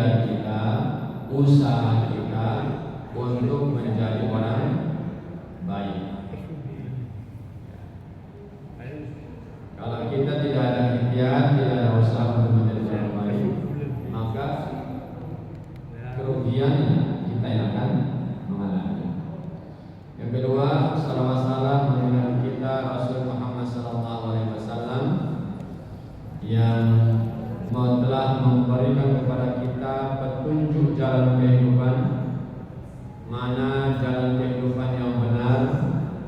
ikhtiar kita, usaha kita untuk menjadi orang baik. Kalau kita tidak ada ikhtiar, tidak ada usaha untuk menjadi orang baik, maka kerugiannya kita yang akan mengalami. Yang kedua, salawat salam mengenai kita Rasul Muhammad SAW yang telah memberikan kepada kita petunjuk jalan kehidupan, mana jalan kehidupan yang benar,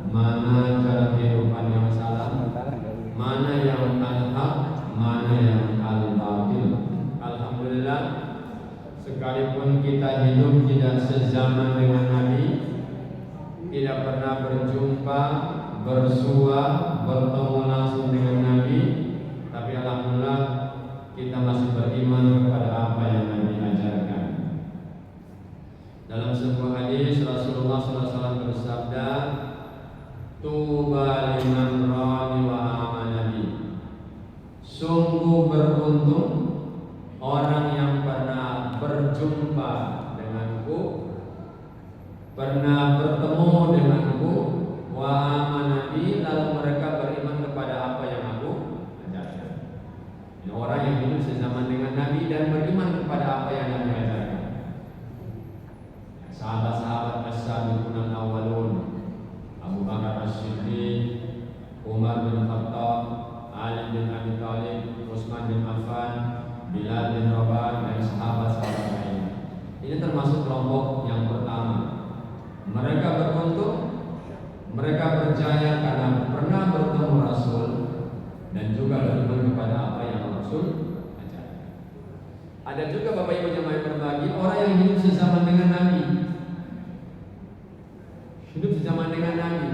mana jalan kehidupan yang salah, mana yang al-haq, mana yang al-batil. Alhamdulillah, sekalipun kita hidup tidak sezaman dengan Nabi, tidak pernah berjumpa, bersua, bertemu langsung dengan Nabi, tapi alhamdulillah kita masih beriman kepada apa yang Nabi ajarkan. Dalam sebuah hadis Rasulullah SAW bersabda, "Tuba liman rani wa amana bi." Sungguh beruntung orang yang pernah berjumpa denganku, pernah bertemu denganku, wa amana bi, lalu mereka beriman kepada apa yang aku ajarkan. Ini orang yang hidup sezaman dengan Nabi dan beriman kepada apa yang Nabi ajarkan. Sahabat-sahabat as-sabiqun al-awwalun, Abu Bakar As-Siddiq, Umar bin Khattab, Ali bin Abi Thalib, Utsman bin Affan, Bilal bin Rabah, dan sahabat-sahabat lain. Ini termasuk kelompok yang pertama. Mereka beruntung, mereka berjaya karena pernah bertemu Rasul dan juga beriman kepada apa yang Rasul ajarkan. Ada juga Bapak Ibu jemaah berbagi orang yang hidup sezaman dengan Nabi, hidup sezaman dengan Nabi,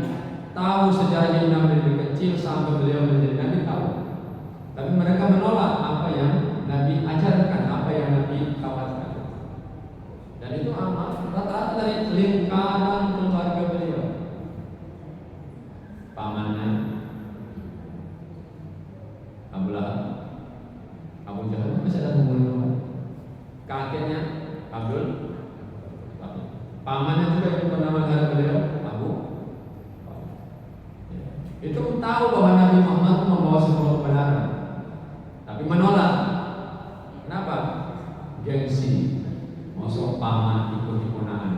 tahu sejarah hidup Nabi dari kecil sampai beliau menjadi Nabi, tahu. Tapi mereka menolak apa yang Nabi ajarkan, apa yang Nabi kawatkan. Dan itu amal rata-rata dari lingkaran keluarga beliau. Pamannya Abu Lahab, Abu Jahal, masih ada hubungan. Kakeknya Abdul, pamannya juga yang bernama beliau Abu. Itu tahu bahwa Nabi Muhammad membawa sebuah kebenaran, tapi menolak. Kenapa? Gengsi. Masuk paman ikut keponakan.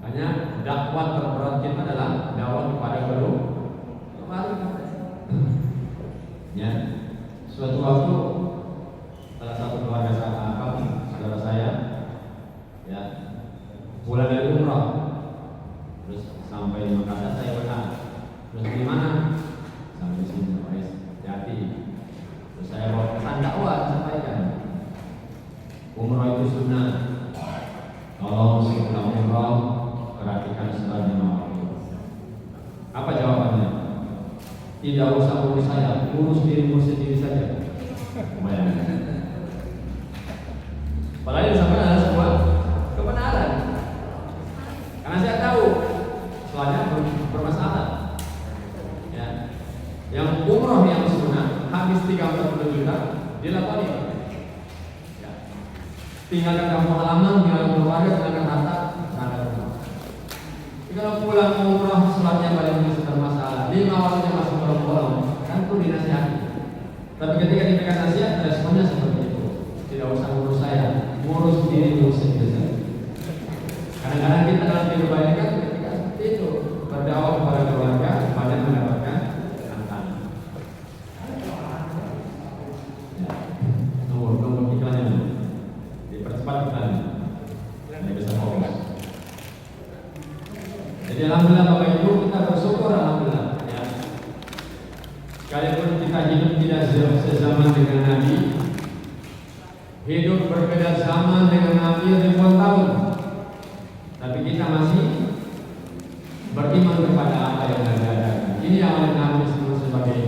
Hanya dakwah terberat kita adalah dakwah kepada keluarga. Ya, suatu waktu salah satu keluarga saudara saya, ya, pulang dari umrah, terus sampai di Makassar saya bertanya, terus di mana? Sampai sini, hati. Terus saya bawa pesan dakwah, sampaikan. Umrah itu sunnah. Tolong sebelum umrah perhatikan sholat lima waktu. Apa jawabannya? Tidak usah urus saya, urus dirimu sendiri saja. Bayangkan. Padahal yang sampai adalah sebuah kebenaran. Karena saya tahu soalnya bermasalah. Ya. Yang umrah yang sunnah habis 30 juta dilakoni. Tinggalkan kampung halaman, tinggalkan keluarga, tinggalkan harta, berangkat rumah. Jadi kalau pulang umrah, sholatnya paling besar masalah, 5 waktunya masih bolong-bolong, kan itu dinasihati. Tapi ketika diberikan nasihat, responnya seperti itu. Tidak usah ngurus saya, ngurus diri dulu sendiri. Kadang-kadang kita dalam kehidupan ini kan ketika seperti itu, berdakwah kepada keluarga, pada mendapatkan tantangan. Tunggu iklannya dulu. Dipercepat iklannya. Ini bisa fokus. Jadi alhamdulillah Bapak Ibu, kita bersyukur alhamdulillah. Ya. Sekalipun kita hidup tidak sezaman dengan Nabi, hidup berbeda zaman dengan Nabi ribuan tahun, tapi kita masih beriman kepada apa yang Nabi ajarkan. Ini yang oleh Nabi disebut sebagai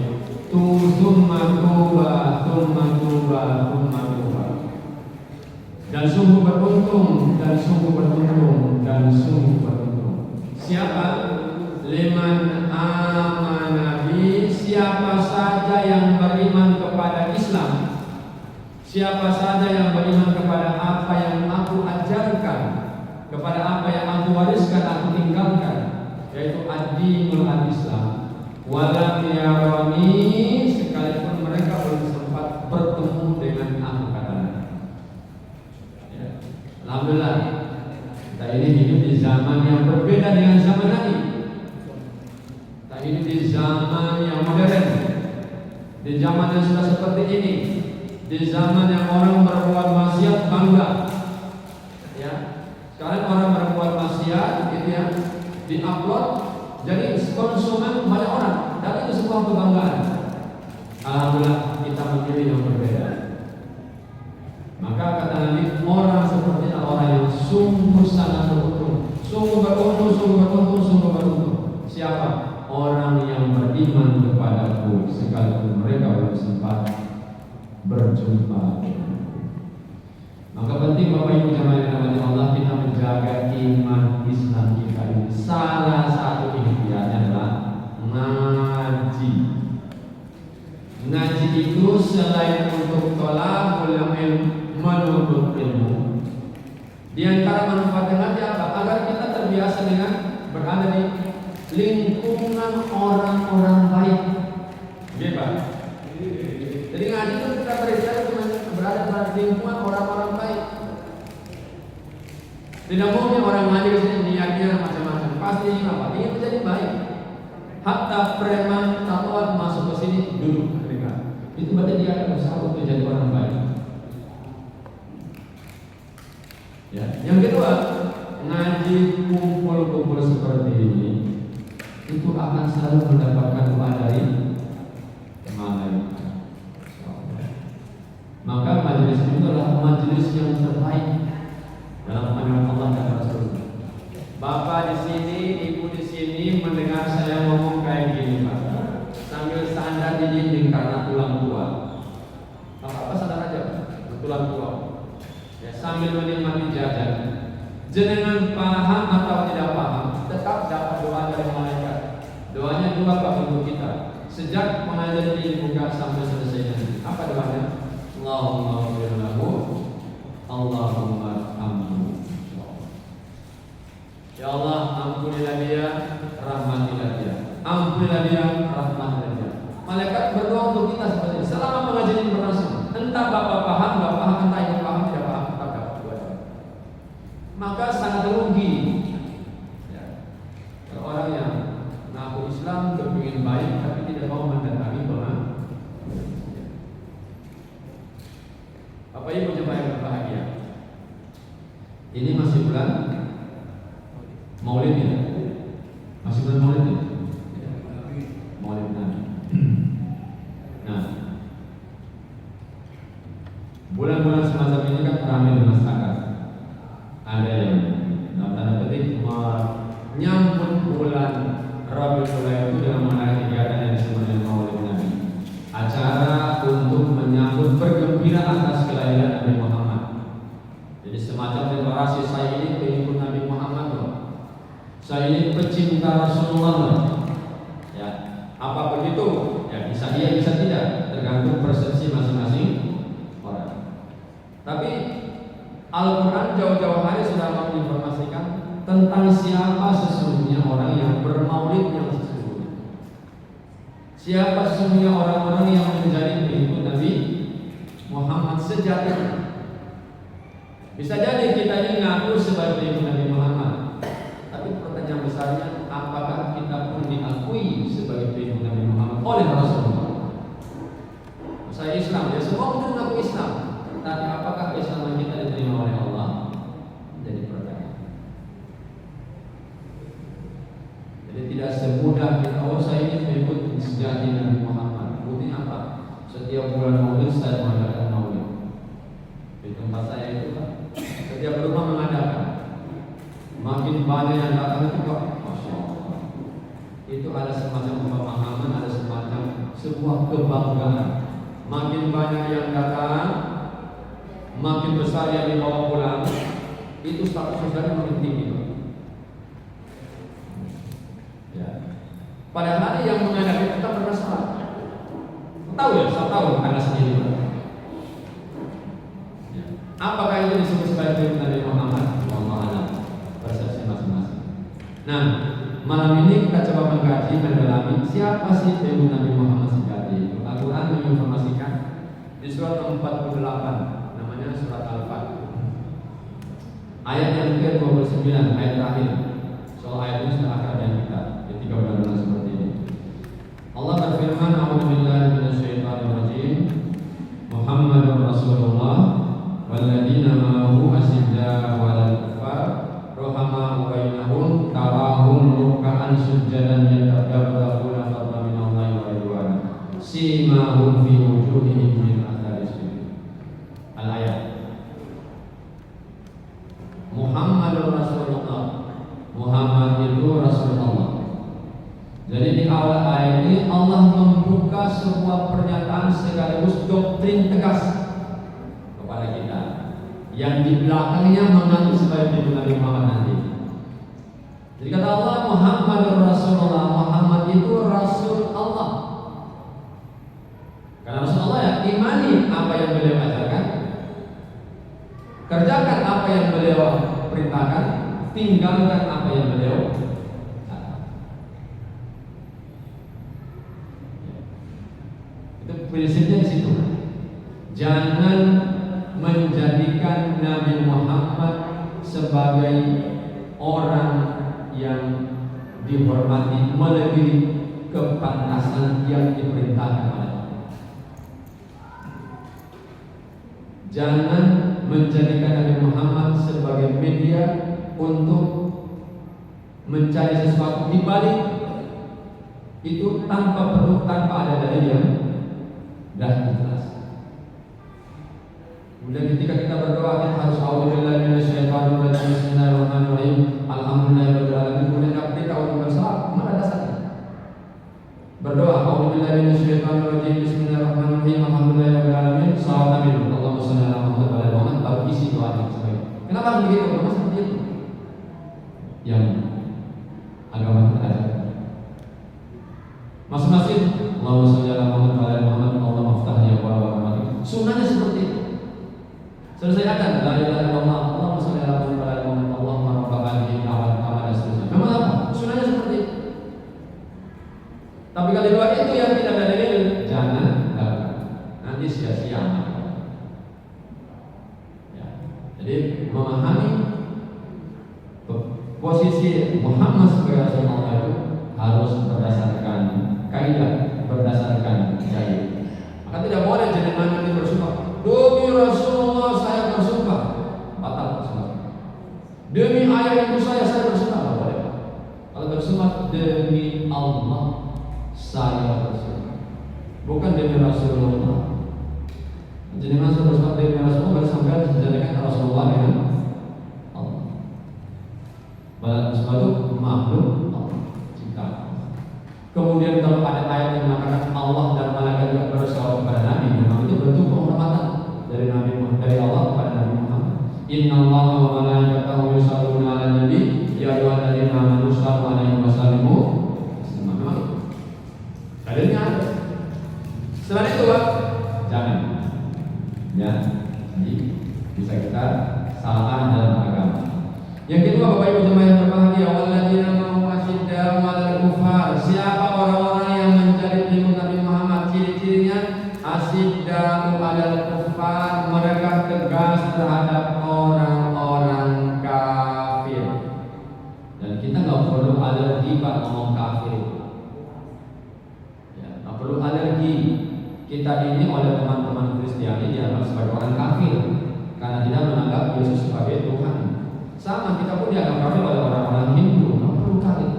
summa tuba, summa tuba, summa tuba. Dan sungguh beruntung, dan sungguh beruntung, dan sungguh beruntung. Siapa? Liman amana bi, siapa saja yang beriman kepada Islam, Siapa saja yang beriman kepada apa yang aku ajarkan, kepada apa yang aku wariskan, aku tinggalkan, yaitu ad-dinul al-Islam, walam yarani, sekalipun mereka belum sempat bertemu dengan aku, katanya. Ya. Alhamdulillah, kita ini hidup di zaman yang berbeda dengan zaman Nabi. Kita hidup di zaman yang modern, di zaman yang sudah seperti ini, di zaman yang orang berbuat maksiat bangga. Ya, sekarang orang berbuat maksiat, gitu ya, diupload, jadi konsumen banyak orang, dan itu sebuah kebanggaan. Alhamdulillah, kita memilih yang berbeda. Maka kata Nabi, orang seperti orang yang sungguh sangat beruntung, sungguh beruntung, sungguh beruntung, sungguh beruntung. Siapa? Orang yang beriman kepadaku, sekalipun mereka belum sempat berjumpa. Maka penting Bapak Ibu jemaah yang dirahmati Allah, kita menjaga iman Islam kita ini. Salah satu ikhtiarnya adalah ngaji. Ngaji itu selain untuk tolak ilmu, menuntut ilmu, di antara manfaatnya ngaji apa? Agar kita terbiasa dengan berada di lingkungan orang-orang baik. Pak. Jadi ngaji itu kita terbiasa dengan berada di lingkungan orang-orang baik. Tidak mungkin orang ngaji ke sini niatnya macam-macam. Pasti apa? Ingin menjadi baik. Hatta preman tatoan masuk ke sini duduk mereka. Itu berarti dia akan berusaha untuk menjadi orang baik. Ya. Yang kedua, ngaji kumpul-kumpul seperti ini itu akan selalu mendapatkan doa dari malaikat. Maka majelis itu adalah majelis yang terbaik dalam pandangan Allah dan Rasulullah. Bapak di sini, ibu di sini mendengar saya ngomong kayak gini, Pak, sambil sandar di dinding karena tulang tua. Apa sadar aja, tulang tua. Ya, sambil menikmati jajan. Jenengan paham atau tidak paham, tetap dapat doa dari malaikat. Doanya dua Pak untuk kita. Sejak pengajian ini dibuka sampai selesai nanti. Apa doanya? Allahumma ighfir lahu, Allahumma arhamhu. Ya Allah, ampunilah dia, rahmatilah dia. Ampunilah dia, rahmatilah dia. Malaikat berdoa untuk kita seperti ini. Selama pengajian ini berlangsung, entah Bapak paham, enggak paham, entah Ibu paham, tidak paham, tetap dapat doa. Maka sangat rugi. Ya. Kalau orang yang mengaku Islam, kepingin baik, tapi tidak mau mendatangi pengajian. Bapak Ibu jemaah yang berbahagia, ini masih bulan Maulid ya? Masih bulan Maulid ya? Maulid Nabi. Nah, bulan-bulan semacam ini kan ramai di masyarakat. Ada yang dalam tanda petik menyambut bulan Rabiul Awal itu dengan mengadakan kegiatan yang disebut dengan Maulid Nabi. Acara untuk menyambut bergembira atas kelahiran Nabi Muhammad. Jadi semacam deklarasi, saya ini pengikut Nabi Muhammad loh. Saya ini pecinta Rasulullah loh. Ya, apa begitu? Ya bisa iya bisa tidak, tergantung persepsi masing-masing orang. Tapi Al-Quran jauh-jauh hari sudah menginformasikan tentang siapa sesungguhnya orang yang bermaulid yang sesungguhnya. Siapa sesungguhnya orang-orang yang menjadi pengikut Nabi Muhammad sejati. Bisa jadi kita ini ngaku sebagai pengikut Nabi Muhammad, tapi pertanyaan besarnya, apakah kita pun diakui sebagai pengikut Nabi Muhammad oleh Rasulullah? Saya Islam, ya semua mungkin mengaku Islam, tapi apakah keislaman kita diterima oleh Allah? Jadi pertanyaan. Jadi tidak semudah kita, oh saya ini mengikut sejati Nabi Muhammad. Buktinya apa? Setiap bulan Maulid saya mengadakan Maulid. Di tempat saya itu Pak, setiap rumah mengadakan. Makin banyak yang datang itu Pak, Masya Allah. Itu ada semacam pemahaman, ada semacam sebuah kebanggaan. Makin banyak yang datang, makin besar yang dibawa pulang, itu status sosialnya makin tinggi Pak. Ya. Padahal yang mengadakan kita bermasalah. Tahu ya, saya tahu karena sendiri. siapa Nabi Muhammad? Wallahu a'lam. Persepsi masing-masing. Nah, malam ini kita coba mengkaji, mendalami siapa sih ibu Nabi Muhammad sejati. Al-Quran menginformasikan di surat 48, namanya surat Al-Fatih. Ayat yang ke-29, ayat terakhir. Soal ayat ini sudah akrab yang kita ketika benar-benar seperti ini. Allah berfirman, "A'udzubillahi minasyaitonir rajim. Muhammadur Rasulullah walladzina ma'ahu asyiddaa'u 'alal kuffar rahama'u bainahum tarahum ruk'an sujjadan yatafakkaruna fadlan minallahi wa ridwana simahum fi wujuhihim min athari sujud." Al-ayat. Muhammadur Rasulullah, Muhammad itu Rasulullah. Jadi di awal ayat ini Allah membuka sebuah pernyataan sekaligus doktrin tegas kepada kita yang di belakangnya mengaku sebagai Nabi Muhammad nanti. Jadi kata Allah, Muhammadur Rasulullah, Muhammad itu Rasul Allah. Karena Rasul Allah ya, imani apa yang beliau ajarkan, kerjakan apa yang beliau perintahkan, tinggalkan apa yang beliau katakan. Itu prinsipnya di situ. Jangan menjadikan Nabi Muhammad sebagai orang yang dihormati melebihi kepantasan yang diperintahkan oleh Allah. Jangan menjadikan Nabi Muhammad sebagai media untuk mencari sesuatu di balik itu tanpa ada dalil yang jelas. Kemudian ketika kita berdoa kita harus auzubillahi minasyaitonir rajim, bismillahirrahmanirrahim, alhamdulillahirabbil alamin. Kemudian kita untuk bersalat, mana dasarnya? Berdoa auzubillahi minasyaitonir rajim, bismillahirrahmanirrahim, alhamdulillahirabbil alamin, sallallahu alaihi wa sallam, baru isi doa ini. Kenapa begitu? Kenapa seperti itu? Yang agama kita ajarkan. Masing-masing Allahumma shalli ala Muhammad wa ala Muhammad, Allahumma aftah li abwaaba rahmatik. Sunnahnya seperti itu. Selesaikan la ilaha illallah, Allahumma shalli ala Muhammad wa ala Muhammad, Allahumma rabb hadhihi da'wat tamah dan seterusnya. Memang apa? Sunnahnya seperti itu. Tapi kalau dua itu yang tidak ada dalil, jangan lakukan. Nanti sia-sia. Jadi memahami posisi Muhammad sebagai Rasulullah itu harus berdasarkan kaidah, berdasarkan dalil. Maka tidak boleh jadi nanti bersumpah, demi Rasulullah saya bersumpah, batal bersumpah. Demi ayah ibu saya bersumpah, tidak boleh. Kalau bersumpah demi Allah saya bersumpah, bukan demi Rasulullah. Jadi Rasul bersumpah demi Rasulullah bersampai dijadikan Rasulullah dengan Allah. Bersumpah itu makhluk Allah, ciptaan. Kemudian kalau ada ayat yang mengatakan Allah dan malaikat juga bersalawat kepada Nabi, memang itu bentuk penghormatan dari Nabi Muhammad, dari Allah kepada Nabi Muhammad. Innallaha wa malaikatahu yusholluna 'alan nabi ya ayyuhalladzina amanu shallu 'alaihi wa sallimu taslima. Dalilnya ada. Selain itu, Pak, jangan. Ya, jadi bisa kita salah dalam agama. Yang kedua, Bapak Ibu jemaah yang berbahagia, walladzina ma'ahu asyiddaa'u 'alal kuffar. Siapa orang-orang yang menjadi pengikut Nabi Muhammad? Ciri-cirinya asyiddaa'u 'alal kuffar, mereka tegas terhadap orang-orang kafir. Dan kita nggak perlu alergi Pak ngomong kafir. Ya, nggak perlu alergi. Kita ini oleh teman-teman Kristiani dianggap sebagai orang kafir karena tidak menganggap Yesus sebagai Tuhan. Sama kita pun dianggap kafir oleh orang-orang Hindu. Nggak perlu kafir.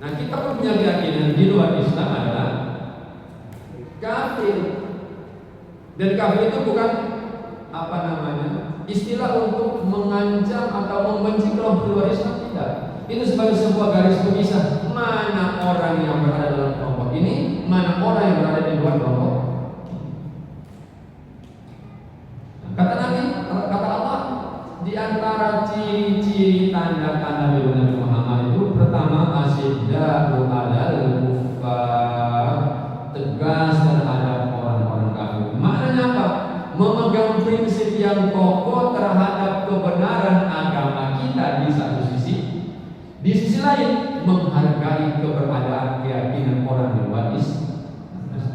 Nah kita pun punya keyakinan di luar Islam adalah kafir. Dan kafir itu bukan istilah untuk mengancam atau membenci kelompok luar Islam, tidak. Itu sebagai sebuah garis pemisah mana orang yang berada dalam kelompok ini, mana orang yang berada di luar kelompok. Kata Nabi, kata Allah, di antara ciri-ciri tanda-tanda Nabi Muhammad itu pertama asyiddaa'u 'alal kuffar, tegas terhadap orang-orang kafir. Maknanya apa? Memegang prinsip prinsip yang kokoh terhadap kebenaran agama kita di satu sisi. Di sisi lain menghargai keberadaan keyakinan orang yang luar Islam.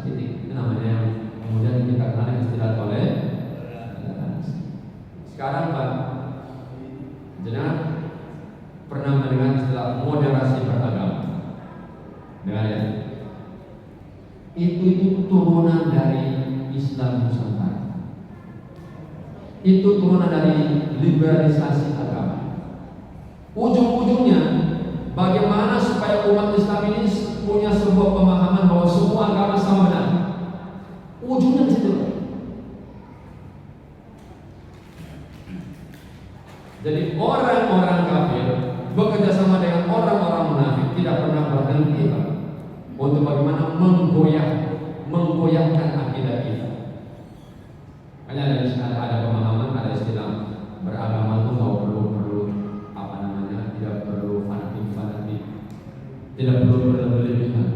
Itu namanya yang kemudian kita kenal istilah toleransi. Sekarang Pak, jenengan pernah mendengar istilah moderasi beragama? Dengar ya? Itu turunan dari Islam Nusantara. Itu turunan dari liberalisasi agama. Ujung-ujungnya bagaimana supaya umat Islam ini punya sebuah pemahaman bahwa semua agama sama benar. Ujungnya di situ. Jadi orang-orang kafir bekerja sama dengan orang-orang munafik tidak pernah berhenti untuk bagaimana menggoyahkan akidah kita. Hanya ada pemahaman, ada istilah beragama itu nggak perlu tidak perlu fanatik, tidak perlu berlebihan,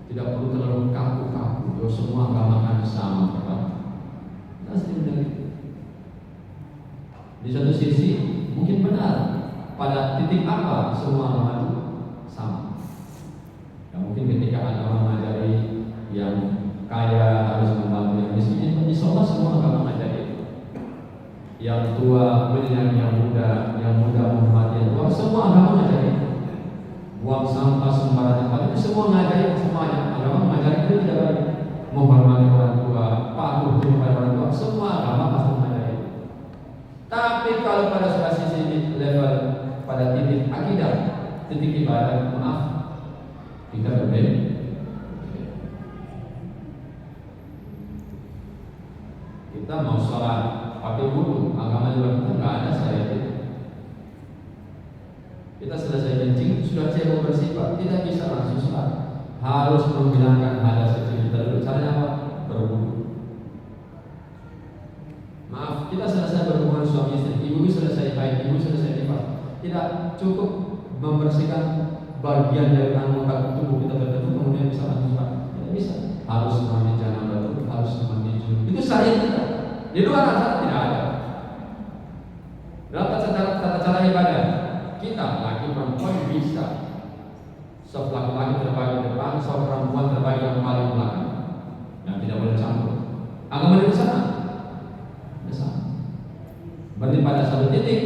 tidak perlu terlalu kaku-kaku. Semua agama kan sama, Pak. Kita sering dengar. Di satu sisi mungkin benar, pada titik apa semua agama itu sama. Ya, mungkin ketika agama mengajari yang kaya harus membantu yang miskin, insya Allah semua agama mengajari itu. Yang tua menyayangi yang muda menghormati yang tua, semua agama mengajari itu. Buang sampah sembarangan tempat itu semua mengajari, semuanya agama mengajari itu tidak baik. Menghormati orang tua, patuh kepada orang tua, semua agama pasti mengajari itu. Tapi kalau pada suatu sisi level pada titik akidah, titik ibadah, maaf, kita berbeda. Kita mau sholat pakai wudu, agama juga kita nggak ada saya itu. Kita selesai kencing, sudah cebok bersifat, tidak bisa langsung sholat. Harus menghilangkan hadas kecil dulu. Caranya apa? Berwudu. Maaf, kita selesai berhubungan suami istri, ibu selesai haid, ibu selesai nifas. Tidak cukup membersihkan bagian dari anggota tubuh kita tertentu kemudian bisa langsung sholat. Tidak bisa. Harus mandi janabah dulu, harus mandi junub. Itu syariat kita. Di luar sana tidak ada. Dalam tata cara ibadah kita laki perempuan bisa. Sop laki-laki terbagi depan, sop perempuan terbagi yang paling belakang. Yang tidak boleh campur. Agama di sana. Berarti pada satu titik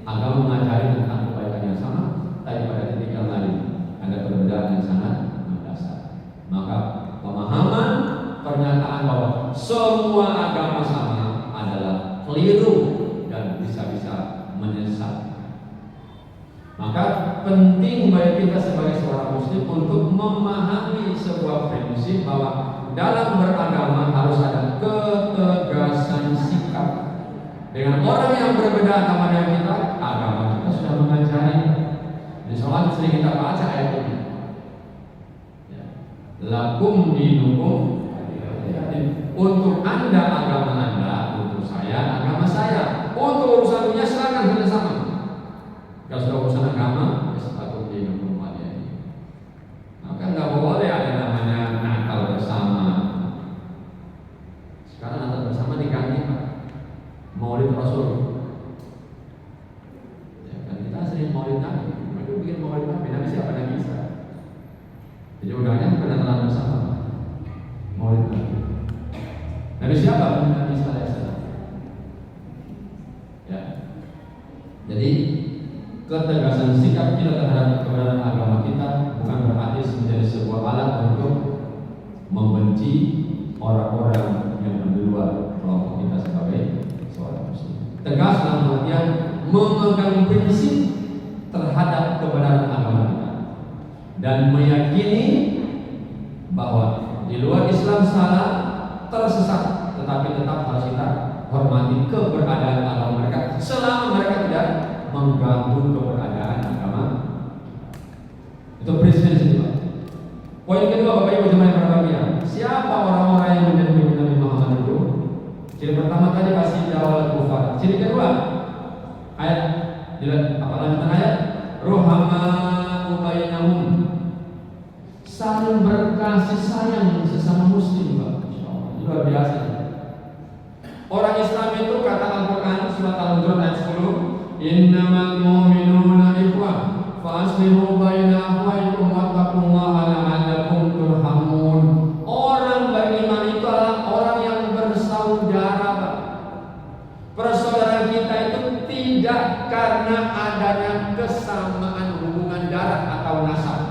agama mengajari tentang kebaikan yang sama, tapi pada titik yang lain ada perbedaan yang sangat mendasar. Maka pemahaman pernyataan bahwa semua agama sama adalah keliru dan bisa-bisa menyesat. Maka penting bagi kita sebagai seorang muslim untuk memahami sebuah prinsip bahwa dalam beragama harus ada ketegasan sikap. Dengan orang yang berbeda agama dengan kita, agama kita sudah mengajari. Di sholat sering kita baca ayat ini. Lakum dinukum. Untuk Anda agama Anda, untuk saya agama saya. Untuk urusan dunia silakan kita sama. Kalau sudah urusan agama, ya sepatu dinukum aja. Maka nggak boleh ada namanya Natal bersama. Sekarang Natal bersama diganti Pak. Maulid Rasul. Ya, kan kita sering Maulid Nabi. Mereka bikin Maulid Nabi. Nabi siapa Nabi Isa? Jadi udahnya bukan Natal bersama. Maulid Nabi. Nabi siapa? Nabi Isa alaihissalam. Ya. Jadi ketegasan sikap kita terhadap kebenaran agama kita bukan berarti menjadi sebuah alat untuk membenci orang-orang yang di luar kelompok kita sebagai seorang muslim. Tegas dalam artian memegang prinsip terhadap kebenaran agama kita dan meyakini bahwa di luar Islam salah, tersesat, tetapi tetap harus kita hormati keberadaan agama mereka selama mereka tidak mengganggu keberadaan agama. Itu prinsip itu, Pak. Poin kedua, Bapak Ibu jemaah yang berbahagia, siapa orang-orang yang menjadi pengikut Nabi Muhammad itu? Ciri pertama tadi pasti dawal kufar. Ciri kedua, ayat apa lanjutan ayat? Rohama ubainahum, saling berkasih sayang sesama muslim, Pak. Luar biasa. Orang Islam itu surat Al-Hujurat ayat 10, innamal mu'minuna ikhwah fa aslihu baina akhwaykum wattaqullaha la'allakum turhamun. Orang beriman itu adalah orang yang bersaudara. Persaudaraan kita itu tidak karena adanya kesamaan hubungan darah atau nasab,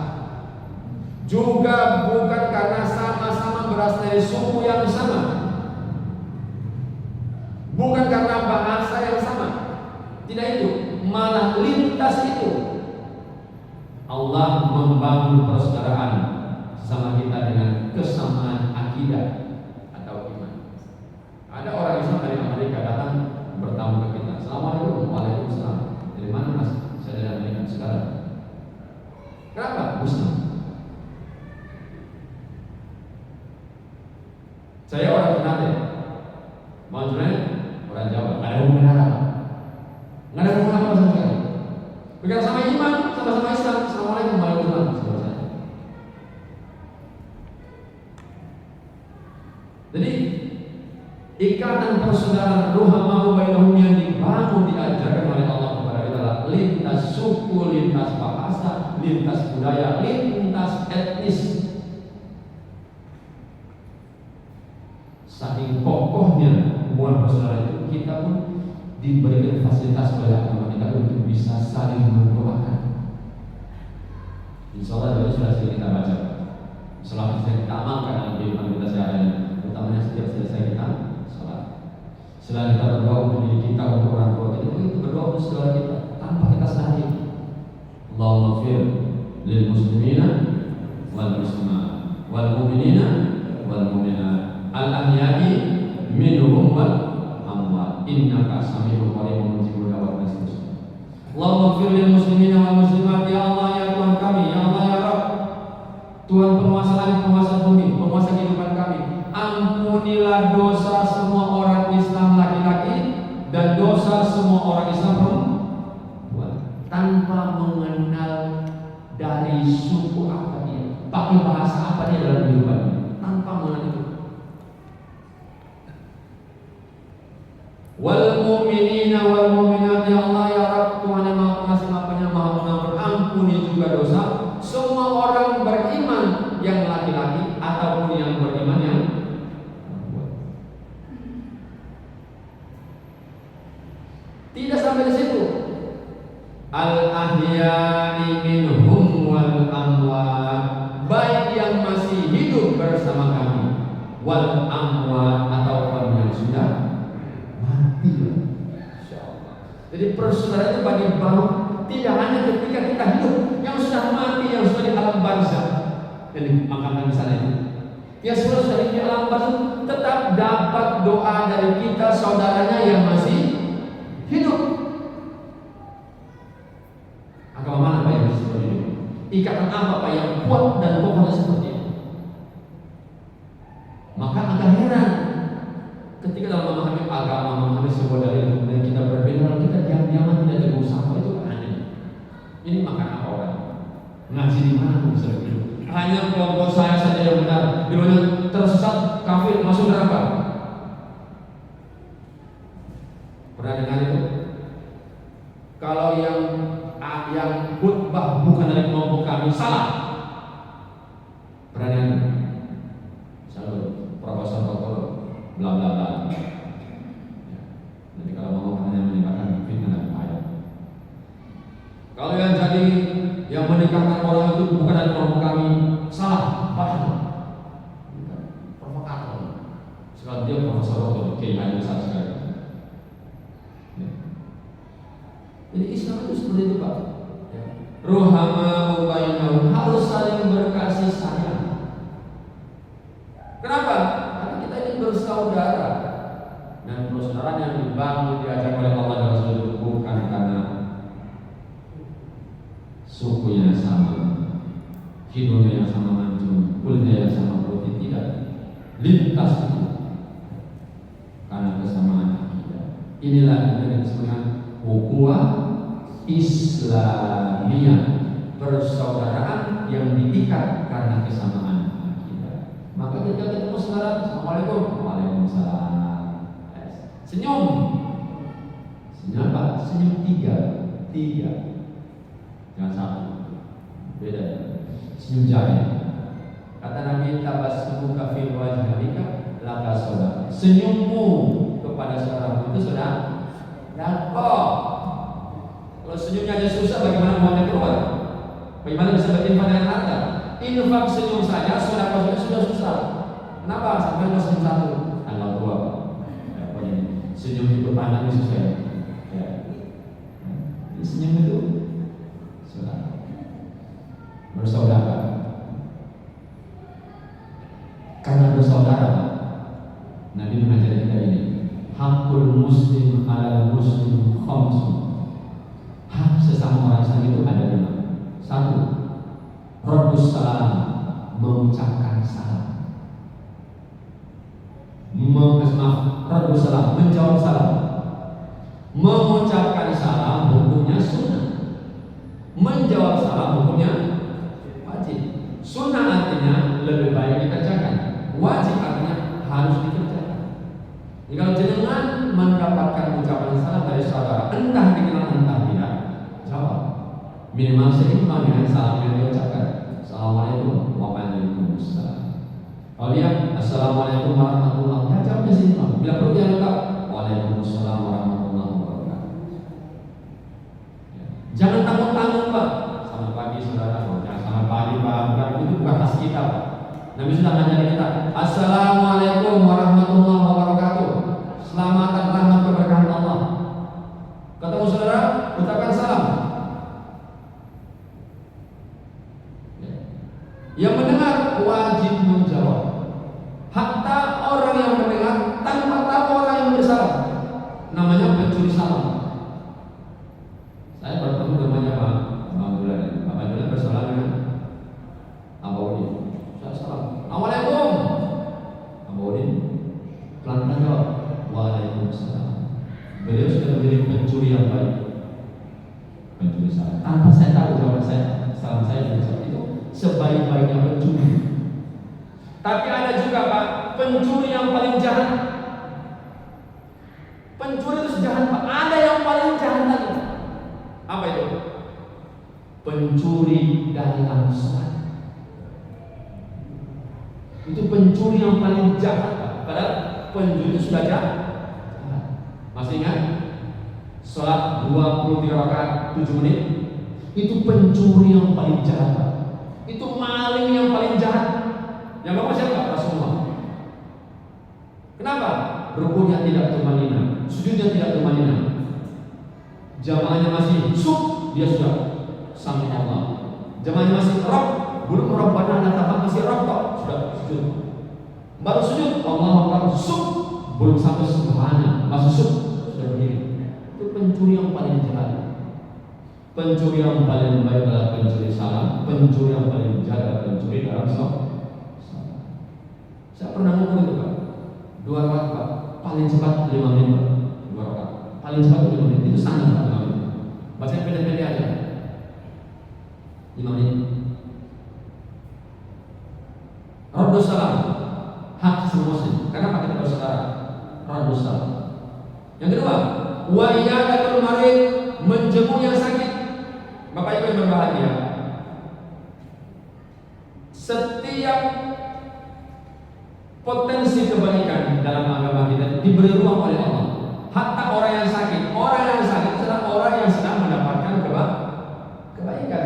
juga bukan karena sama-sama berasal dari suku yang sama, bukan karena bahasa yang sama. Tidak itu, malah lintas itu. Allah membangun persaudaraan sama kita dengan kesamaan akidah atau iman. Ada orang Islam dari Amerika datang bertamu ke kita. Assalamualaikum. Waalaikumsalam. Dari mana mas? Saya dari Amerika sekarang. Kenapa? Muslim. Saya orang Ternate. Maksudnya orang Jawa. Nggak ada hubungan apa? Nggak ada hubungan apa sama sekali. Bukan sama iman, sama-sama Islam. Assalamualaikum warahmatullahi wabarakatuh. Jadi ikatan persaudaraan ruhamahu bainahum yang dibangun diajarkan oleh Allah kepada kita adalah lintas suku, lintas bahasa, lintas budaya, lintas etnis. Saking kokohnya hubungan persaudaraan itu, kita pun diberikan fasilitas oleh agama kita untuk bisa saling mendoakan. Insya Allah dari sudah kita baca, selama kita amalkan dalam kehidupan kita sehari-hari, utamanya setiap selesai kita sholat. Setelah kita berdoa untuk diri kita, untuk orang tua kita, itu berdoa untuk saudara kita tanpa kita sadari. Allahumma fir lil muslimina wal muslimat wal mu'minina wal mu'minat al ahya'i minhum wal amwat innaka sami'un qaribun mujibud da'wat. Allahumma fir lil muslimina wal muslimat. Ya Allah, ya Tuhan kami, ya Allah, ya Rabb, Tuhan penguasa langit, penguasa bumi, penguasa kehidupan kami, ampunilah dosa semua orang Islam laki-laki dan dosa semua orang Islam perempuan, tanpa mengenal dari suku apa dia, pakai bahasa apa dia dalam kehidupannya, tanpa mengenal itu. Wal mu'minina wal mu'minat. Ya Allah, ya Rabb, Tuhan yang Maha Pengasih, Maha Penyayang, Maha Pengampun, ampuni juga dosa semua orang beriman yang laki-laki ataupun yang beriman yang perempuan. Tidak sampai di situ. Al-ahya'i minhum wal amwat, baik yang masih hidup bersama kami, wal amwat ataupun yang sudah mati. Insyaallah. Jadi persaudaraan itu bagi baru tidak hanya ketika kita hidup, yang sudah mati, yang sudah di alam barzakh. Jadi makamkan di sana itu. Ya sudah di alam barzakh tetap dapat doa dari kita saudaranya yang masih hidup. Agama mana Pak yang seperti itu? Ikatan apa Pak yang kuat dan kokoh seperti itu? Maka agak heran ketika dalam memahami agama, memahami sebuah dalil, kemudian kita berbeda, kita diam-diaman tidak tegur sama, itu aneh. Ini makan apa orang? Ngaji di mana pun bisa begitu. Hanya kelompok saya saja yang benar, di mana tersesat, kafir, masuk neraka. Pernah dengar itu? Kalau yang khutbah bukan dari kelompok kami, salah. Pernah dengar? Misalnya Profesor Doktor bla bla bla. Jadi kalau mau hanya menikahkan fitnah dan bahaya. Kalau yang jadi yang menikahkan orang itu bukan dari kelompok kami, salah, paham. Provokator. Sekarang dia Profesor Doktor, oke, hanya besar sekali. Jadi Islam itu seperti itu Pak. Ruhama bainahum, harus saling berkasih sayang. Kenapa? Karena kita ini bersaudara, dan persaudaraan yang dibangun diajar oleh Allah dan Rasul itu bukan karena sukunya sama, hidungnya yang sama mancung, kulitnya yang sama putih, tidak. Lintas itu karena kesamaan akidah. Inilah yang disebut dengan ukhuwah Islamiyah, persaudaraan yang diikat karena kesamaan akidah. Maka ketika ketemu saudara, Assalamualaikum, Waalaikumsalam, senyum, Senyum apa? Senyum tiga. Jangan satu. Beda. Senyum jari. Kata Nabi, tabasmuka fi wajhika laka soda. Senyummu kepada seorang itu sudah dapat. Kalau senyumnya aja susah, bagaimana uangnya keluar? Bagaimana bisa berinfak dengan harta? Infak senyum saja sudah susah. Kenapa? Sampai harus senyum satu. Tanggal 2. Senyum itu pandang susah. Ya. Senyum itu sudah bersaudara. Karena bersaudara, Nabi mengajar kita ini, hakul muslim ala muslim khamsun. Hak sesama orang Islam itu ada 5. 1. Raddus salam, mengucapkan salam. Raddus salam, menjawab salam. Mengucapkan salam hukumnya sunnah. Menjawab salam hukumnya wajib. Sunnah artinya lebih baik dikerjakan. Wajib artinya harus dikerjakan. Jadi kalau jenengan mendapatkan ucapan salam dari saudara, entah dikenal entah tidak, jawab. Minimal seimbang dengan salam yang diucapkan. Assalamualaikum warahmatullahi wabarakatuh. Kalau dia assalamualaikum warahmatullahi wabarakatuh, ya jawabnya seimbang. Bila perlu dia lengkap, waalaikumsalam warahmatullahi wabarakatuh. Jangan tanggung-tanggung, Pak. Selamat pagi saudara. Jangan selamat pagi Pak. Itu bukan khas kita, Pak. Nabi sudah mengajari kita, assalamualaikum warahmatullahi wabarakatuh. Selamat dan rahmat keberkahan Allah. Ketemu saudara, ucapkan salam. Yang mendengar wajib menjawab. Hatta orang yang mendengar tanpa tahu orang yang bersalam, namanya pencuri salam. Saya bertemu namanya Pak Abdullah bersalam dengan Abu Udin. Saya salam, assalamualaikum. Abu Udin pelan-pelan jawab, waalaikumsalam. Beliau sudah menjadi pencuri yang baik. Pencuri salam. Tanpa saya tahu jawaban saya, salam saya bersama itu sebaik-baiknya pencuri. Tapi ada juga Pak, pencuri yang paling jahat. Pencuri itu sejahat Pak. Ada yang paling jahat lagi. Apa itu? Pencuri dalam sholat. Itu pencuri yang paling jahat Pak. Padahal pencuri itu sudah jahat. Masih ingat? Sholat 23 rakaat 7 menit. Itu pencuri yang paling jahat Pak. Itu maling yang paling jahat. Yang bapak siapa? Rasulullah. Kenapa? Rukunya tidak tumanina, sujudnya tidak tumanina, jamaahnya masih sub, dia sudah sami Allah. Jamaahnya masih rob, belum robbana nataham, masih rob tok, sudah sujud. Baru sujud, Allah Akbar, sub, belum sampai subhana, masih sub, sudah berdiri. Itu pencuri yang paling jahat. Pencuri yang paling baik adalah pencuri salam. Pencuri yang paling jahat pencuri dalam sholat. Saya pernah ngukur itu Pak, 2 rakaat Pak, paling cepat 5 menit Pak. 2 rakaat, paling cepat 5 menit, itu standar Pak, 5 menit. Baca pendek-pendek aja 5 menit. Raddus salam, hak semua muslim. Kenapa kita bersaudara? Raddus salam. Yang kedua, wa iyadatul marid, menjenguk yang sakit. Bapak Ibu yang berbahagia, setiap potensi kebaikan dalam agama kita diberi ruang oleh Allah. Hatta orang yang sakit adalah orang yang sedang mendapatkan kebaikan.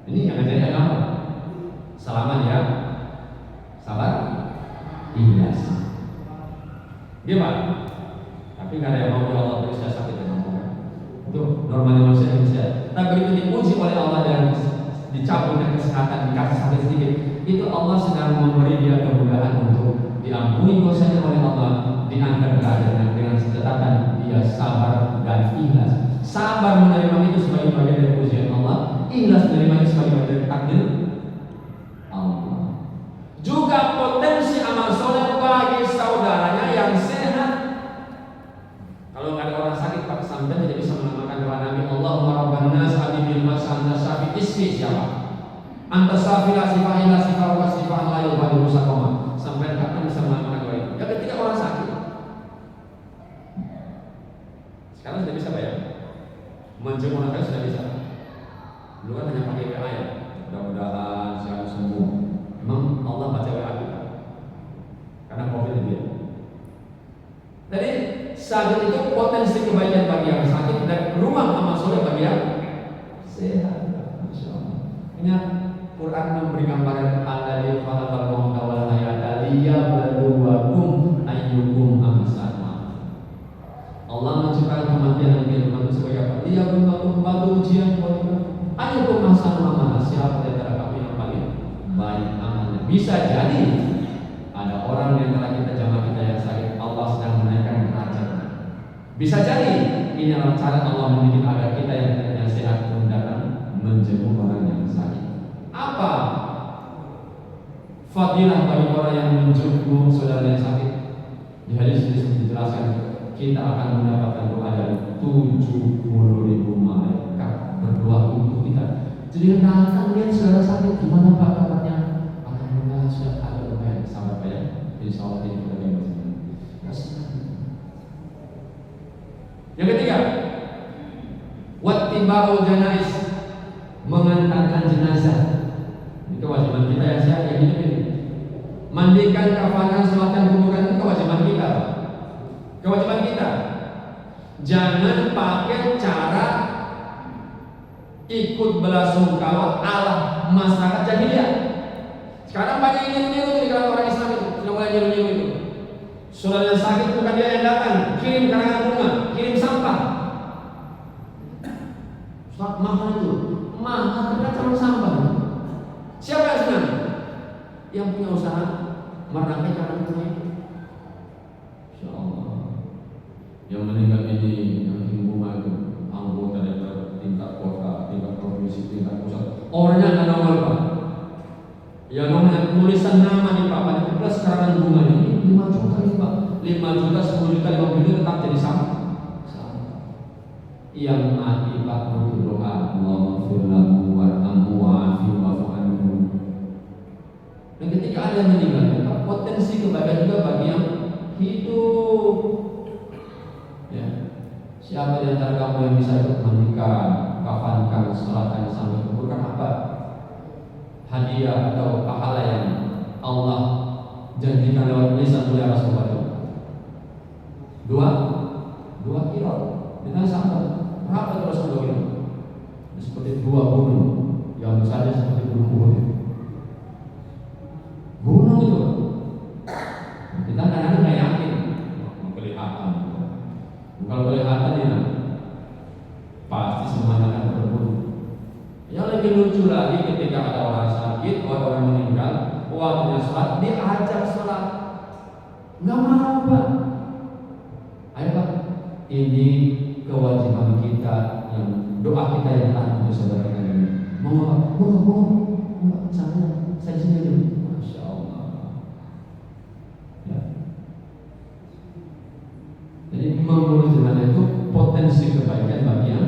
Ini yang ngajarin agama. Salaman ya, sabar, ikhlas. Dia Pak, tapi nggak ada yang mau Allah beri saya sakit dan mampu. Itu normalnya manusia Indonesia. Tapi itu dipuji oleh Allah dan dicabut dengan kesehatan, dikasih sakit sedikit. Itu Allah sedang memberi dia kemudahan untuk diampuni dosanya oleh Allah, diangkat derajatnya dengan catatan dia sabar dan ikhlas. Sabar menerima itu sebagai bagian dari pujian Allah, ikhlas menerima itu sebagai bagian dari takdir Allah. Juga potensi amal soleh bagi saudaranya yang sehat. Kalau nggak ada orang sakit Pak, sampai tidak bisa menamakan doa Nabi, Allahumma rabban nas abibil mas'an nasafi ismi siapa? Anta safila sifahila sifah sifah la yubadu musakoma. Sampai kapan bisa mengamalkan doa itu? Ya ketika orang sakit. Sekarang sudah Saat itu potensi kebaikan bagi yang sakit dan ruang amal soleh bagi yang sehat. Masya Allah. Ingat Quran memberi gambaran alladzi khalaqal mauta wal hayata liyabluwakum ayyukum ahsanu amala. Allah menciptakan kematian dan kehidupan sebagai apa? Liyabluwakum, batu ujian buat kita. Ayyukum ahsanu amala, siapa di antara kami yang paling baik amalnya. Bisa jadi ada orang yang telah kita jamaah kita yang sakit, Allah sedang menaikkan derajat. Bisa jadi ini adalah cara Allah mendidik agar kita yang sehat pun datang menjenguk orang yang sakit. Apa fadilah bagi orang yang menjenguk saudara yang sakit? Di hadis ini dijelaskan kita akan mendapatkan doa dari 70.000 malaikat berdoa untuk kita. Jadi datang lihat saudara sakit, gimana Pak kabarnya? Alhamdulillah sudah ada lumayan, sabar Pak ya. Insya Allah ini kita bebas. Yang ketiga, wattiba'ul janaiz, mengantarkan jenazah. Ini kewajiban kita yang sehat yang hidup ini. Mandikan, kafankan, sholatkan, kuburkan, itu kewajiban kita. Kewajiban kita. Jangan pakai cara ikut belasungkawa ala masyarakat jahiliyah. Sekarang banyak yang niru-niru di kalangan orang Islam itu, sudah mulai niru-niru itu. Saudara yang sakit bukan dia yang datang, kirim karangan bunga, kirim sampah. Ustaz, mahal itu, mahal kita cuma sampah. Siapa yang senang? Yang punya usaha merangkai karangan bunga itu. Insya Allah. Yang meninggal ini yang kirim bunga itu anggota DPR tingkat kota, tingkat provinsi, tingkat pusat. Orangnya nggak nongol Pak. Yang namanya tulisan nama di papan plus karangan bunga ini 5 juta nih Pak, 5 juta, 10 juta, 50 juta tetap jadi sampah. Yang mati Pak berdoa, Allahumma fir lahu warhamhu wa'afihi wa'fu anhu. Dan ketika ada yang meninggal, maka potensi kebaikan juga bagi yang hidup. Ya. Siapa di antara kamu yang bisa ikut mandikan, kafankan, sholatkan sampai kuburkan apa? Hadiah atau pahala yang Allah janjikan lewat lisan mulia Rasulullah. Dua kilo. Dengan sahabat berapa terus 2 kilo? Seperti 2 gunung yang besarnya seperti gunung Uhud. Gunung itu. Kita kadang-kadang nggak yakin kelihatan. Kalau kelihatan ya pasti semuanya akan berburu. Yang lebih lucu lagi ketika ada orang sakit, orang meninggal, waktunya sholat, diajak sholat, nggak mau Pak. Ayo Pak, ini kewajiban kita yang doa kita yang taat untuk saudara kita ini. Mau Pak? Mau, saya di sini aja. Masya Allah. Ya. Jadi mengurus jenazah itu potensi kebaikan bagi yang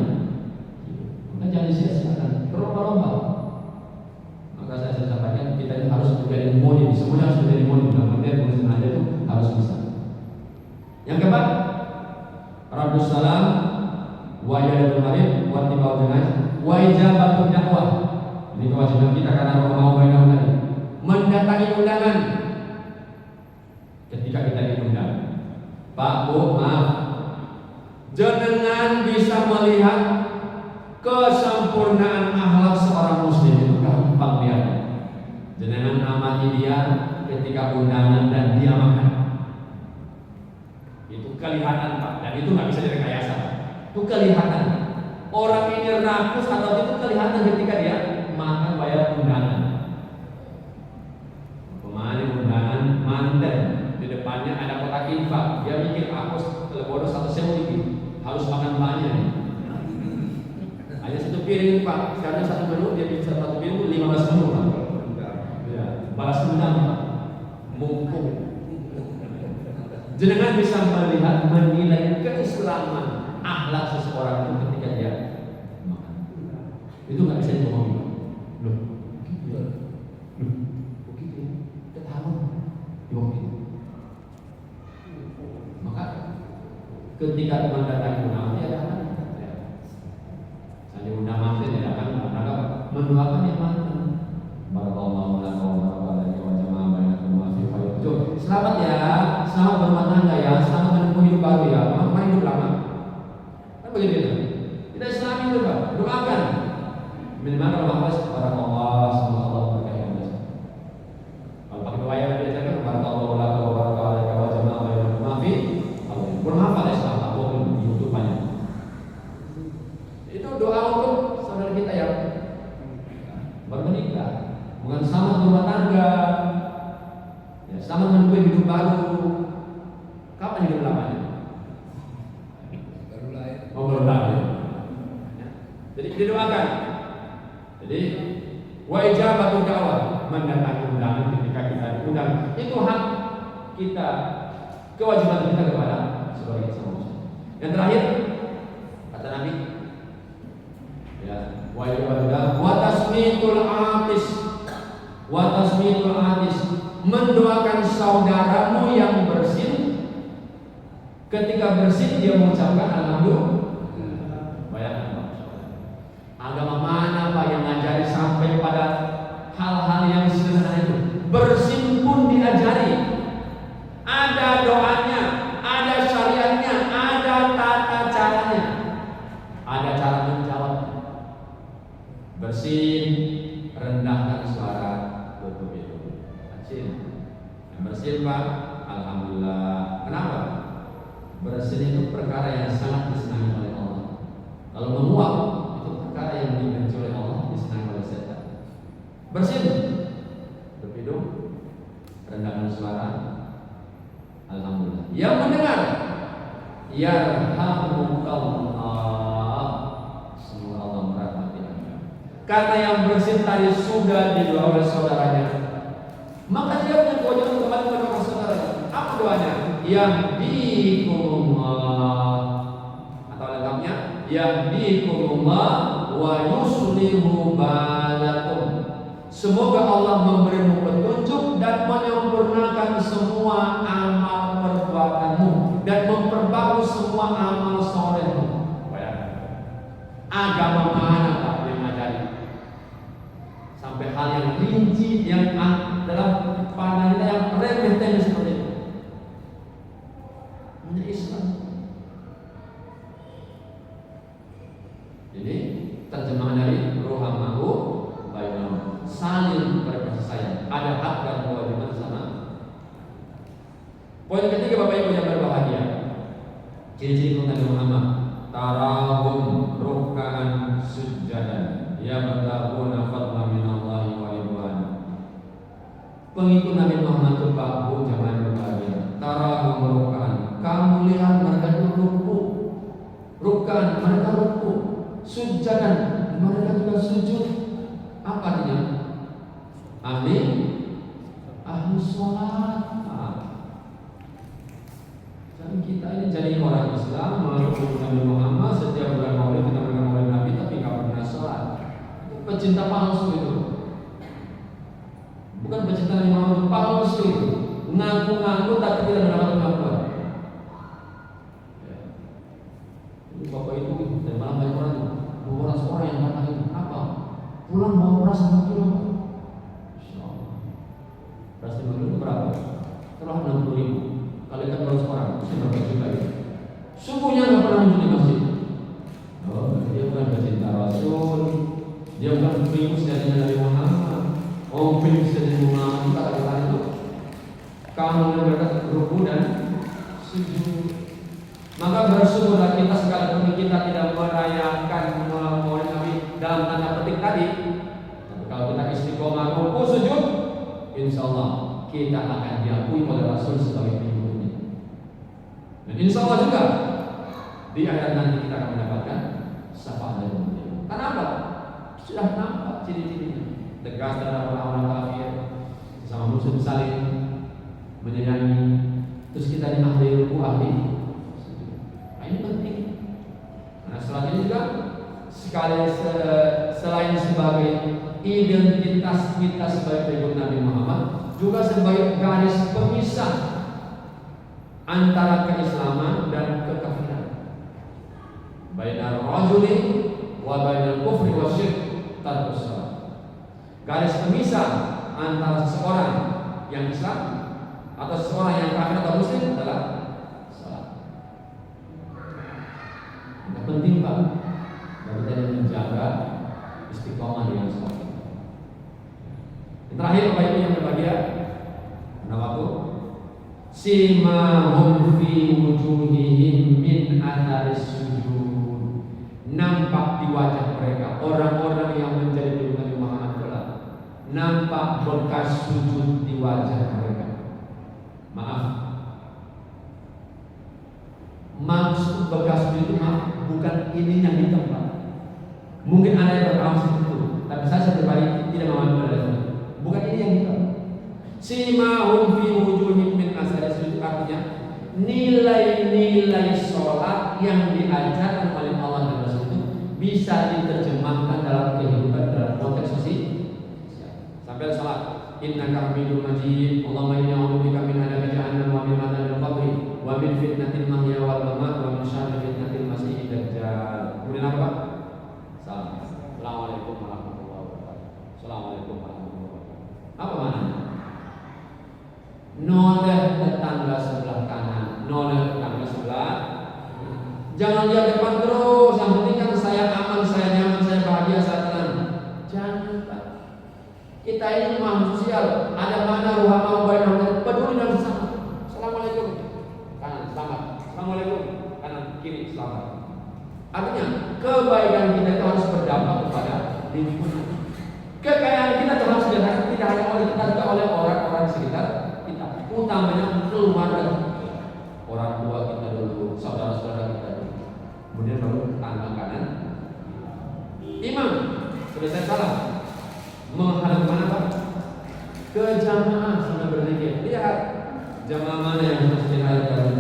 hidup. Jangan sia-siakan. Berlomba-lomba. Maka saya sampaikan kita ini harus menjadi modi, semuanya harus menjadi modi. Mudah-mudahan mengurus jenazah itu harus bisa. Yang keempat, Rabbus salam, wa yadul marid, wa tibau jenazah, wa ijabatun dakwah. Ini kewajiban kita karena Allah mau bainahu tadi. Mendatangi undangan ketika kita diundang. Pak, Bu, maaf. Jenengan bisa melihat kesempurnaan akhlak seorang muslim itu gampang lihat. Jenengan amati dia ketika undangan dan dia makan. Itu kelihatan Pak, dan itu nggak bisa direkayasa. Itu kelihatan. Orang ini rakus atau itu kelihatan ketika dia makan bayar undangan. Kemarin undangan manten di depannya ada kotak infak. Dia mikir aku bodoh 1 sewu ini harus makan banyak. Hanya 1 piring Pak, sekarang 1 menu dia bisa 1 piring 15 menu Pak. Ya, balas dendam Pak. Mumpung. Jenengan bisa melihat menilai keislaman akhlak seseorang itu ketika dia makan. Itu nggak bisa dibohongi. Loh, begitu ya? Begitu ya? Ketahuan dibohongi. Maka ketika mendatangi undangan dia datang. Saya diundang mantan dia datang, maka mendoakan yang mantan. Barakallahu laka wa barakallahu wa jama'a bainakum wa fi khairin. Selamat ya, selamat berumah tangga ya, selamat menempuh hidup baru ya. Kan begitu. Kita Islami itu Pak, doakan. Minimal kalau bahas barakallah, semoga Allah berkahi Anda. Kalau pakai doa yang diajarkan barakallahu laka wa baraka alaika wa jama'a bainakum fi Allah. Belum hafal ya sahabat Allah di YouTube banyak. Itu doa untuk saudara kita yang baru menikah, bukan selamat rumah tangga, ya, selamat menempuh hidup baru. Kapan hidup lamanya? Baru lahir. Oh, baru lahir. Jadi didoakan. Jadi wa ijabatu da'wah, mendatangi undangan ketika kita diundang itu hak kita, kewajiban kita kepada sebagai sesama muslim. Yang terakhir kata Nabi, ya, wa ijabatu da'wah wa tasmitul atis, wa tasmitul atis, mendoakan saudaramu yang bersin. Ketika bersin dia mengucapkan alhamdulillah. Bayangkan agama mana Pak yang ngajari sampai pada hal-hal yang sederhana itu? Bersin pun diajari. Ada doanya, ada syariatnya, ada tata caranya, ada cara menjawab. Bersin, rendahkan suara, tutup itu. Bersin Pak, alhamdulillah. Kenapa? Bersin itu perkara yang sangat disenangi oleh Allah. Kalau menguap itu perkara yang dibenci oleh Allah, disenangi oleh setan. Bersin, berhidung, rendahkan suara, alhamdulillah. Yang mendengar, yarhamukallah, semoga Allah merahmati Anda. Karena yang bersin tadi sudah didoa oleh saudaranya, maka dia punya kewajiban kembali kepada saudaranya. Apa doanya? Yahdikumullah, atau lengkapnya yahdikumullah wa yuslihu balakum. Semoga Allah memberimu petunjuk dan menyempurnakan semua amal perbuatanmu dan memperbagus semua amal solehmu. Agama mana Pak yang ngajari sampai hal yang rinci yang dalam pandangan kita yang remeh-temeh seperti itu? Hanya Islam. Jadi terjemahan dari rohamahu bainahum, saling berkasih sayang, ada hak dan kewajiban sama. Poin ketiga Bapak Ibu yang berbahagia, ciri-ciri Nabi Muhammad, tarahum ruk'an sujjadan yabtaguna fadlan minallahi wa ridwana. Pengikut Nabi Muhammad itu Pak Bu jangan berbahagia. Tarahum ruk'an, kamu lihat mereka itu ruku, ruk'an mereka ruku, sujjadan mereka juga sujud. Apa artinya? Ahli sholat. Dan kita ini jadi orang Islam mengikuti Nabi Muhammad, setiap bulan Maulid kita mendengar Maulid Nabi tapi nggak pernah sholat. Pecinta palsu itu. Bukan pecinta Nabi Muhammad, palsu itu. Ngaku-ngaku tapi tidak mendapat pengakuan. Bapak itu dan malam banyak orang itu bawa seorang yang datang itu apa? Pulang bawa beras 1 kilo. Beras 5 kilo itu berapa? Telah 60.000. Kalau kita bawa seorang, itu berapa juta itu? Subuhnya nggak pernah muncul di masjid. Oh, dia bukan pecinta Rasul, dia bukan pengikut dari Nabi Muhammad. Oh, pengikut dari Muhammad itu kata-kata itu. Kamu mereka ruku dan sujud. Maka bersyukurlah kita sekalipun kita tidak merayakan Maulid Nabi dalam tanda petik tadi. Tapi kalau kita istiqomah ruku sujud, insya Allah kita akan diakui oleh Rasul sebagai pengikutnya. Dan insya Allah juga di akhirat nanti kita akan mendapatkan syafaat dari beliau. Kenapa? Sudah nampak ciri-cirinya. Tegas terhadap orang-orang kafir, sama musuh saling menyayangi. Terus kita ini ahli ruku, ahli. Ini penting. Nah, setelah ini juga selain sebagai identitas kita sebagai pengikut Nabi Muhammad, juga sebagai garis pemisah antara keislaman dan kekafiran. Bainar rajuli wa bainal kufri wa syirk tarkus shalah. Garis pemisah antara seseorang yang Islam atau seseorang yang kafir atau musyrik adalah salat. Penting Terakhir Bapak Ibu yang berbahagia, nah waktu simahum fi wujuhihim min atharis sujud, nampak di wajah mereka orang-orang yang menjadi Nabi Muhammad kelak, nampak bekas sujud di wajah mereka. Maaf, maksud bekas sujud itu bukan ini yang ditempat. Mungkin ada yang berpaham itu, tapi saya pribadi tidak memahami pada itu. Bukan ini yang ditempat. Simahum fi wujuhihim min athari sujud, artinya nilai-nilai sholat yang diajarkan oleh Allah dan Rasul itu bisa diterjemahkan dalam kehidupan dalam konteks sosial. Sampai sholat, innaka hamidum majid, Allahumma inni a'udzubika min adzabi jahannam wa min adzabil qabr wa min fitnatil mahya wal mamat wa min syarri fitnatil masiihid dajjal. Kemudian apa? Salam. Assalamualaikum warahmatullahi wabarakatuh. Assalamualaikum warahmatullahi wabarakatuh. Apa maknanya? Noleh tetangga sebelah kanan, noleh tetangga sebelah. Jangan lihat depan terus. Yang penting kan saya aman, saya nyaman, saya bahagia, saya tenang. Jangan Pak. Kita ini makhluk sosial. Ada mana ruhamah bainahum, peduli dan sesama. Assalamualaikum kanan, selamat. Assalamualaikum kanan, kiri, selamat. Artinya kebaikan kita itu harus berdampak kepada lingkungan. Kekayaan kita itu harus dirasakan tidak hanya oleh kita, juga oleh orang-orang sekitar. Utamanya keluarga, orang tua kita dulu, saudara-saudara kita dulu, kemudian baru tangga kanan. Imam selesai salam menghadap mana Pak? Ke jamaah sambil berzikir. Lihat jamaah mana yang harus dihadap.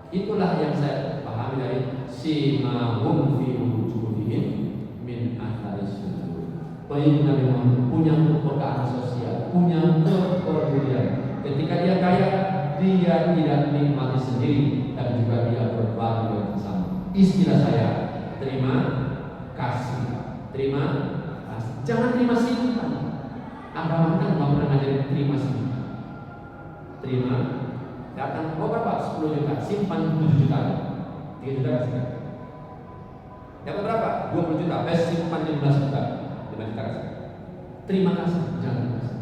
Itulah yang saya pahami dari simahum fi wujuhihim min atharis sujud. Baik Nabi Muhammad punya kepekaan sosial, punya kepedulian. Ketika dia kaya, dia tidak nikmati sendiri, tapi juga dia berbagi dengan sesama. Istilah saya, terima kasih, terima kasih. Jangan terima simpan. Agama kan nggak pernah ngajarin terima simpan. Terima, datang, oh berapa? 10 juta, simpan 7 juta, 3 juta kasih. Dapat berapa? 20 juta, simpan 15 juta. Terima kasih, jangan kasih.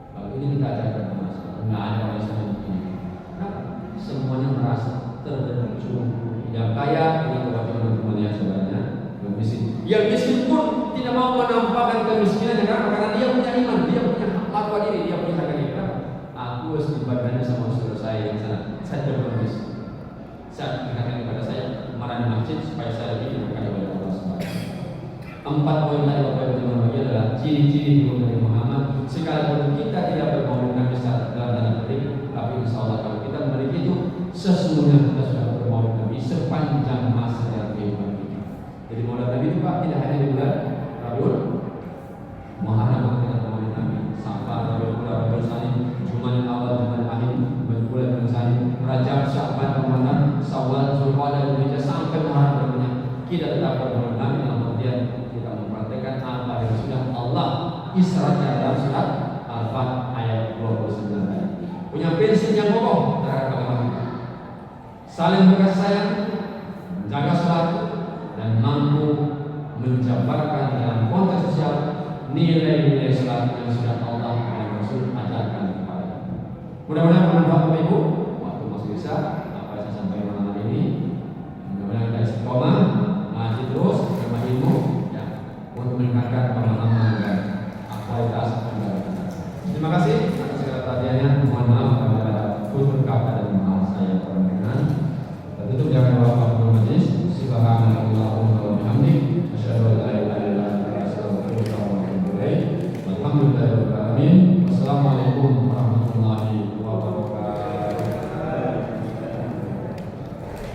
Kalau ini kita ajarkan ke masyarakat, nggak ada orang Islam begini. Kenapa? Semuanya merasa terdengar. Yang kaya punya kewajiban untuk melihat saudaranya yang miskin. Yang miskin pun tidak mau menampakkan kemiskinannya karena dia punya iman, dia punya takwa diri, dia punya harga diri. Aku harus ibadahnya sama saudara saya yang sana. Saya tidak bermis. Saya ingatkan kepada saya marah di masjid supaya saya lebih dekat kepada Allah SWT. 4 poin tadi Bapak Ibu yang adalah ciri-ciri Nabi Muhammad. Sekalipun kita tidak bermaulid Nabi dalam tanda petik, tapi insya Allah kalau kita memiliki itu, sesungguhnya kita sudah bermaulid Nabi sepanjang masa dalam kehidupan kita. Jadi maulid Nabi itu Pak tidak hanya di bulan Rabiul Muharram kita maulid Nabi, Safar, Rabiul Tsani, Jumadil Awal, Jumadil Akhir, bulan Tsani, Rajab, Sya'ban, Ramadan, Syawal, Zulqa'dah, Dzulhijjah sampai Muharram berikutnya kita tetap bermaulid Nabi dalam artian apa yang sudah Allah isyaratkan dalam surat Al-Fatihah ayat 29 tadi. Punya prinsip yang kokoh terhadap agama kita. Saling berkasih sayang, menjaga sholat, dan mampu menjabarkan dalam konteks sosial nilai-nilai sholat yang sudah Allah dan Rasul ajarkan kepada kita. Mudah-mudahan bermanfaat Bapak Ibu. Waktu masih bisa apa yang saya sampaikan malam hari ini. Mudah-mudahan kita istiqomah, ngaji terus, berbagi ilmu untuk meningkatkan pemahaman dan kualitas negara kita. Terima kasih atas segala perhatiannya. Mohon maaf apabila ada tutur kata dan maaf saya.